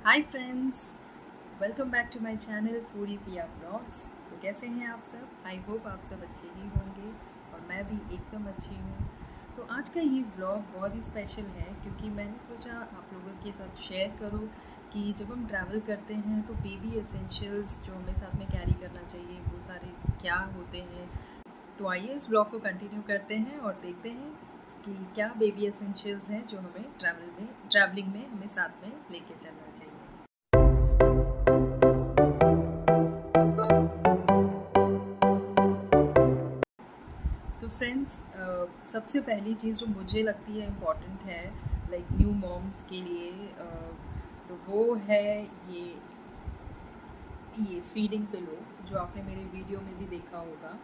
Hi friends, welcome back to my channel foodie Piya blogs. तो कैसे हैं आप सब? आई होप आप सब अच्छे ही होंगे और मैं भी एकदम अच्छी हूँ। तो आज का ये व्लॉग बहुत ही स्पेशल है क्योंकि मैंने सोचा आप लोगों के साथ शेयर करूँ कि जब हम ट्रैवल करते हैं तो बेबी एसेंशियल्स जो हमें साथ में कैरी करना चाहिए वो सारे क्या होते हैं। तो आइए इस व्लॉग को कंटिन्यू करते हैं और देखते हैं कि क्या बेबी एसेंशियल्स हैं जो हमें ट्रैवलिंग में हमें साथ में लेके चलना चाहिए। तो फ्रेंड्स, सबसे पहली चीज़ जो मुझे लगती है इम्पॉर्टेंट है लाइक न्यू मॉम्स के लिए, तो वो है ये फीडिंग पिलो जो आपने मेरे वीडियो में भी देखा होगा।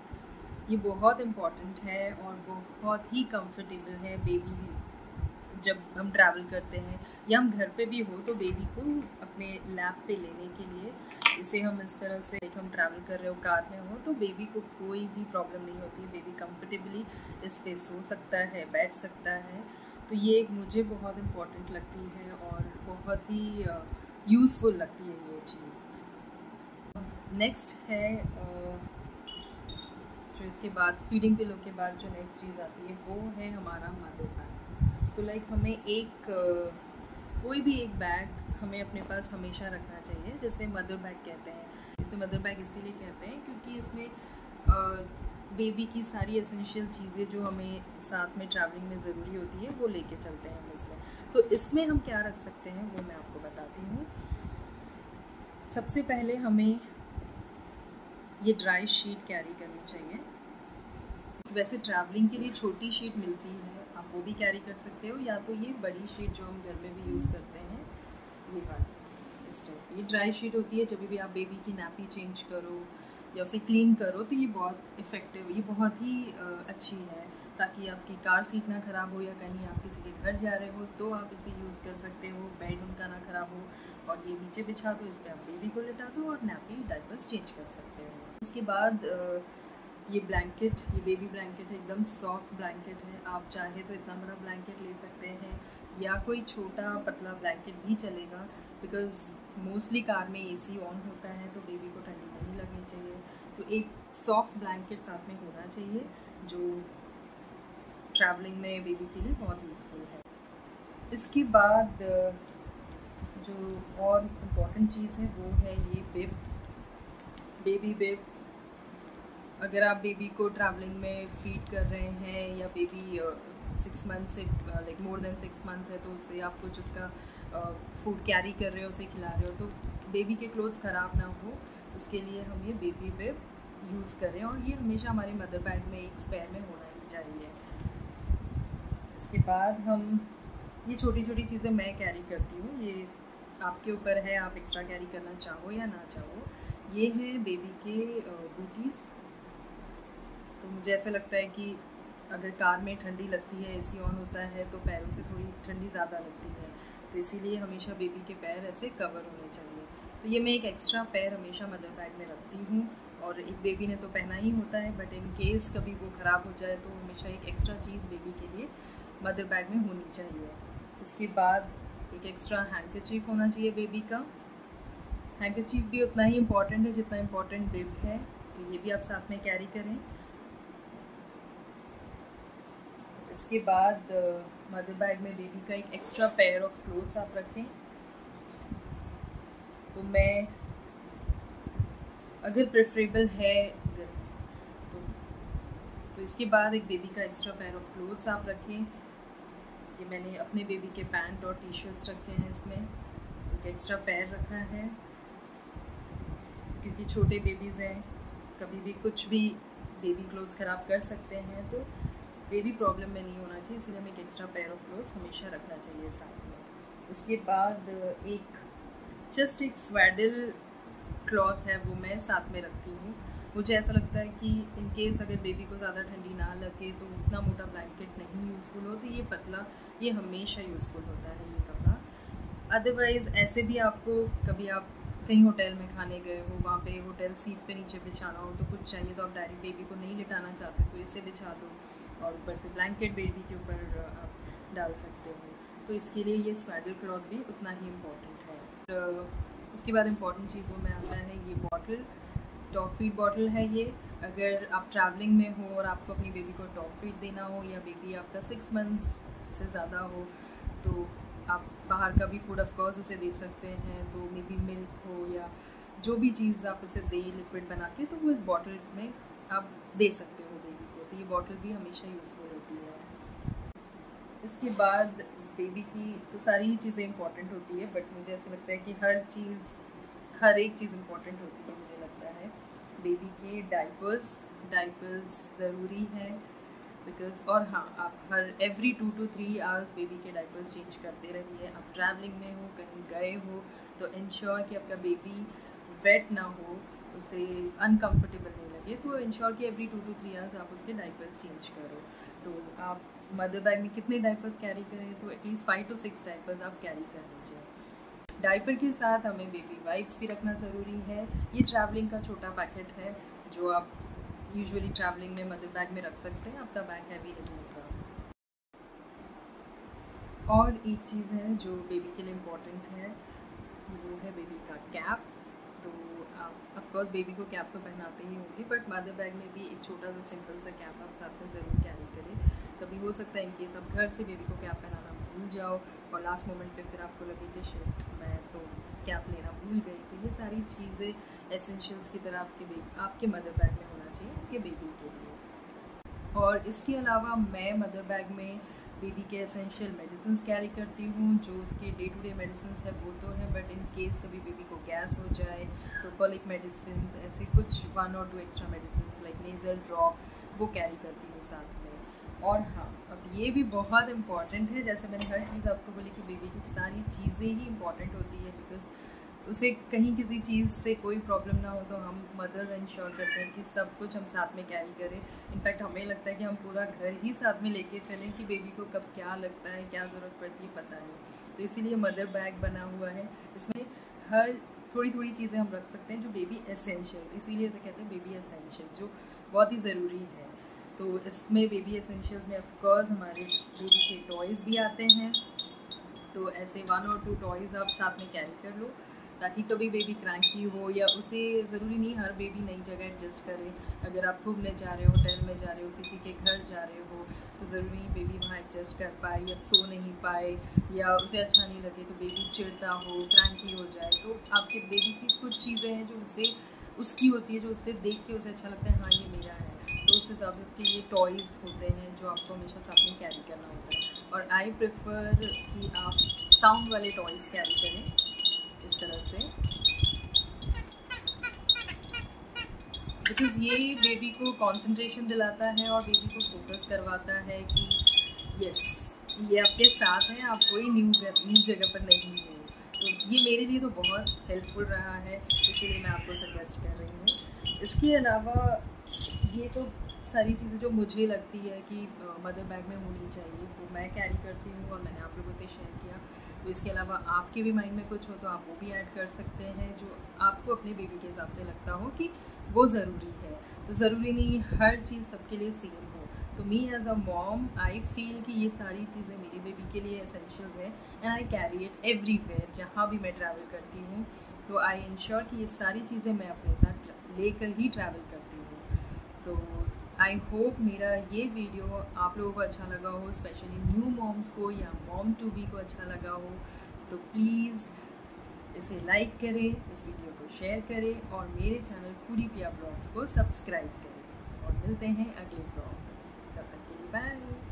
ये बहुत इम्पॉर्टेंट है और बहुत ही कंफर्टेबल है बेबी जब हम ट्रैवल करते हैं या हम घर पे भी हो तो बेबी को अपने लैप पे लेने के लिए इसे हम इस तरह से हम ट्रैवल कर रहे हो कार में हो तो बेबी को कोई भी प्रॉब्लम नहीं होती। बेबी कंफर्टेबली इस पे सो सकता है, बैठ सकता है। तो ये एक मुझे बहुत इम्पॉर्टेंट लगती है और बहुत ही यूज़फुल लगती है ये चीज़। नेक्स्ट है जो इसके बाद फीडिंग पिलो के बाद जो नेक्स्ट चीज़ आती है वो है हमारा मदर बैग। तो लाइक हमें कोई भी एक बैग हमें अपने पास हमेशा रखना चाहिए, जैसे मदर बैग कहते हैं। इसे मदर बैग इसीलिए कहते हैं क्योंकि इसमें बेबी की सारी एसेंशियल चीज़ें जो हमें साथ में ट्रैवलिंग में ज़रूरी होती है वो लेके चलते हैं हम इसमें। तो इसमें हम क्या रख सकते हैं वो मैं आपको बताती हूँ। सबसे पहले हमें ये ड्राई शीट कैरी करनी चाहिए। वैसे ट्रैवलिंग के लिए छोटी शीट मिलती है, आप वो भी कैरी कर सकते हो, या तो ये बड़ी शीट जो हम घर में भी यूज़ करते हैं ये वाली इस टाइप। ये ड्राई शीट होती है जब भी आप बेबी की नैपी चेंज करो या उसे क्लीन करो तो ये बहुत इफ़ेक्टिव, ये बहुत ही अच्छी है ताकि आपकी कार सीट ना ख़राब हो या कहीं आप किसी के घर जा रहे हो तो आप इसे यूज़ कर सकते हो, बेड उनका ना ख़राब हो। और ये नीचे बिछा दो, इस पर आप बेबी को लिटा दो और नैपी डायपर्स चेंज कर सकते हो। इसके बाद ये ब्लैंकेट, ये बेबी ब्लैंकेट है, एकदम सॉफ्ट ब्लैंकेट है। आप चाहे तो इतना बड़ा ब्लैंकेट ले सकते हैं या कोई छोटा पतला ब्लैंकेट भी चलेगा, बिकॉज़ मोस्टली कार में एसी ऑन होता है तो बेबी को ठंडी नहीं लगनी चाहिए। तो एक सॉफ्ट ब्लैंकेट साथ में होना चाहिए जो ट्रैवलिंग में बेबी के लिए बहुत यूज़फुल है। इसके बाद जो और इम्पॉर्टेंट चीज़ है वो है ये बिब, बेबी बिब। अगर आप बेबी को ट्रैवलिंग में फीड कर रहे हैं या बेबी 6 मंथ से लाइक मोर देन 6 मंथ्स है तो उससे आप कुछ उसका फूड कैरी कर रहे हो, उसे खिला रहे हो तो बेबी के क्लोथ्स ख़राब ना हो, उसके लिए हम ये बेबी बिब यूज़ करें और ये हमेशा हमारे मदर बैग में एक स्पेयर में होना ही चाहिए। इसके बाद हम ये छोटी छोटी चीज़ें मैं कैरी करती हूँ, ये आपके ऊपर है, आप एक्स्ट्रा कैरी करना चाहो या ना चाहो। ये है बेबी के बूटीज़। तो मुझे ऐसा लगता है कि अगर कार में ठंडी लगती है, एसी ऑन होता है तो पैरों से थोड़ी ठंडी ज़्यादा लगती है, तो इसीलिए हमेशा बेबी के पैर ऐसे कवर होने चाहिए। तो ये मैं एक एक्स्ट्रा पैर हमेशा मदर बैग में रखती हूँ और एक बेबी ने तो पहना ही होता है, बट इन केस कभी वो ख़राब हो जाए तो हमेशा एक एक्स्ट्रा चीज़ बेबी के लिए मदर बैग में होनी चाहिए। इसके बाद एक एक्स्ट्रा हैंडकरचीफ होना चाहिए बेबी का। हैंडकरचीफ भी उतना ही इम्पॉर्टेंट है जितना इम्पॉर्टेंट बिब है, तो ये भी आप साथ में कैरी करें। इसके बाद मदर बैग में बेबी का एक एक्स्ट्रा पेयर ऑफ क्लोथ्स आप रखें। तो मैं अगर प्रेफरेबल है तो इसके बाद एक बेबी का एक्स्ट्रा पेयर ऑफ क्लोथ्स आप रखें। ये मैंने अपने बेबी के पैंट और टी शर्ट्स रखे हैं, इसमें एक एक्स्ट्रा पैर रखा है क्योंकि छोटे बेबीज़ हैं, कभी भी कुछ भी बेबी क्लोथ्स ख़राब कर सकते हैं, तो बेबी प्रॉब्लम में नहीं होना चाहिए, इसलिए हमें एक एक्स्ट्रा पेयर ऑफ क्लोथ्स हमेशा रखना चाहिए साथ में। उसके बाद एक स्वेडल क्लॉथ है वो मैं साथ में रखती हूँ। मुझे ऐसा लगता है कि इन केस अगर बेबी को ज़्यादा ठंडी ना लगे तो उतना मोटा ब्लैंकेट नहीं यूज़फुल हो, तो ये पतला ये हमेशा यूज़फुल होता है ये कपड़ा। अदरवाइज़ ऐसे भी आपको कभी आप कहीं होटल में खाने गए हो, वहाँ पे होटल सीट पे नीचे बिछाना हो तो कुछ चाहिए तो आप डायरेक्ट बेबी को नहीं लिटाना चाहते तो इसे बिछा दो और ऊपर से ब्लैंकेट बेबी के ऊपर आप डाल सकते हो। तो इसके लिए ये स्वेडल क्लॉथ भी उतना ही इम्पॉर्टेंट है। उसके बाद इम्पॉर्टेंट चीज़ों में आता है ये बॉटल, टॉप फीड बॉटल है ये। अगर आप ट्रैवलिंग में हो और आपको अपनी बेबी को टॉप फीड देना हो या बेबी आपका 6 मंथ्स से ज़्यादा हो तो आप बाहर का भी फूड ऑफ कोर्स उसे दे सकते हैं। तो मे बी मिल्क हो या जो भी चीज़ आप उसे दे लिक्विड बना के, तो वो इस बॉटल में आप दे सकते हो बेबी को। तो ये बॉटल भी हमेशा यूज़फुल होती है। इसके बाद बेबी की तो सारी ही चीज़ें इंपॉर्टेंट होती है, बट मुझे ऐसा लगता है कि हर एक चीज़ इंपॉर्टेंट होती है। मुझे लगता है बेबी के डाइपर्स ज़रूरी है बिकॉज, और हाँ, आप एवरी 2 to 3 आवर्स बेबी के डाइपर्स चेंज करते रहिए। आप ट्रैवलिंग में हो, कहीं गए हो, तो इंश्योर कि आपका बेबी वेट ना हो, उसे अनकम्फर्टेबल नहीं लगे, तो इंश्योर कि एवरी 2 to 3 आवर्स आप उसके डाइपर्स चेंज करो। तो आप मदर बैग में कितने डाइपर्स कैरी करें, तो एटलीस्ट 5 to 6 डाइपर्स आप कैरी कर लीजिए। डाइपर के साथ हमें बेबी वाइप्स भी रखना ज़रूरी है। ये ट्रैवलिंग का छोटा पैकेट है जो आप यूजुअली ट्रैवलिंग में मदर बैग में रख सकते हैं, आपका बैग हैवी नहीं होगा। और एक चीज़ है जो बेबी के लिए इम्पोर्टेंट है, वो है बेबी का कैप। तो आप ऑफकोर्स बेबी को कैप तो पहनाते ही होंगे, बट मदर बैग में भी एक छोटा सा सिंपल सा कैप आप साथ में ज़रूर कैरी करें। कभी हो सकता है इनकेस आप घर से बेबी को कैप पहनाना भूल जाओ और लास्ट मोमेंट पे फिर आपको लगे कि शिट, मैं तो कैप लेना भूल गई। तो ये सारी चीज़ें एसेंशियल्स की तरह आपके मदर बैग में होना चाहिए आपके बेबी के लिए। और इसके अलावा मैं मदर बैग में बेबी के एसेंशियल मेडिसिन कैरी करती हूँ। जो उसके डे टू डे मेडिसिन है वो तो है, बट इन केस कभी बेबी को गैस हो जाए तो कॉलिक मेडिसिन, ऐसे कुछ 1 or 2 extra medicine like nasal drop, वो कैरी करती हूँ साथ में। और हाँ, अब ये भी बहुत इम्पॉर्टेंट है, जैसे मैंने हर चीज़ आपको बोली कि बेबी की सारी चीज़ें ही इम्पॉर्टेंट होती है बिकॉज उसे कहीं किसी चीज़ से कोई प्रॉब्लम ना हो, तो हम मदर इंश्योर करते हैं कि सब कुछ हम साथ में कैरी करें। इनफैक्ट हमें लगता है कि हम पूरा घर ही साथ में लेके चलें कि बेबी को कब क्या लगता है, क्या ज़रूरत पड़ती है, पता नहीं। तो इसीलिए मदर बैग बना हुआ है, इसमें हर थोड़ी चीज़ें हम रख सकते हैं जो बेबी एसेंशियल्स, इसीलिए इसे कहते हैं बेबी एसेंशियल्स, जो बहुत ही ज़रूरी है। तो इसमें बेबी एसेंशियल्स में ऑफकोर्स हमारे बेबी के टॉयज़ भी आते हैं। तो ऐसे 1 or 2 टॉयज़ आप साथ में कैरी कर लो ताकि कभी बेबी क्रैंकी हो, या उसे ज़रूरी नहीं हर बेबी नई जगह एडजस्ट करे। अगर आप घूमने जा रहे हो, होटल में जा रहे हो, किसी के घर जा रहे हो, तो ज़रूरी नहीं बेबी वहाँ एडजस्ट कर पाए या सो नहीं पाए या उसे अच्छा नहीं लगे, तो बेबी चिढ़ता हो, क्रैंकी हो जाए। तो आपके बेबी की कुछ चीज़ें हैं जो उसकी होती है, जो उसे देख के उसे अच्छा लगता है, हाँ ये मेरा है, तो उस हिसाब से उसके ये टॉयज़ होते हैं जो आपको हमेशा साथ में कैरी करना होता है। और आई प्रेफर कि आप साउंड वाले टॉयज़ कैरी करें इस तरह से, बिकॉज़ ये बेबी को कंसंट्रेशन दिलाता है और बेबी को फोकस करवाता है कि यस, ये आपके साथ है, आप कोई न्यू जगह पर नहीं हो। तो ये मेरे लिए तो बहुत हेल्पफुल रहा है, इसीलिए मैं आपको सजेस्ट कर रही हूँ। इसके अलावा ये तो सारी चीज़ें जो मुझे लगती है कि मदर बैग में होनी चाहिए वो मैं कैरी करती हूँ और मैंने आप लोगों से शेयर किया। तो इसके अलावा आपके भी माइंड में कुछ हो तो आप वो भी ऐड कर सकते हैं जो आपको अपने बेबी के हिसाब से लगता हो कि वो ज़रूरी है। तो ज़रूरी नहीं हर चीज़ सबके लिए सेम हो। तो me as a mom I feel कि ये सारी चीज़ें मेरी बेबी के लिए एसेंशियल्स है and I carry it everywhere, जहाँ भी मैं ट्रैवल करती हूँ। तो आई इंश्योर कि ये सारी चीज़ें मैं अपने साथ लेकर ही ट्रैवल करती हूँ। तो आई होप मेरा ये वीडियो आप लोगों को अच्छा लगा हो, स्पेशली न्यू मॉम्स को या मॉम टू बी को अच्छा लगा हो। तो प्लीज़ इसे लाइक करें, इस वीडियो को शेयर करें और मेरे चैनल फूडी पिया ब्लॉग्स को सब्सक्राइब करें। और मिलते हैं अगले ब्लॉग, तब तक के लिए बाय।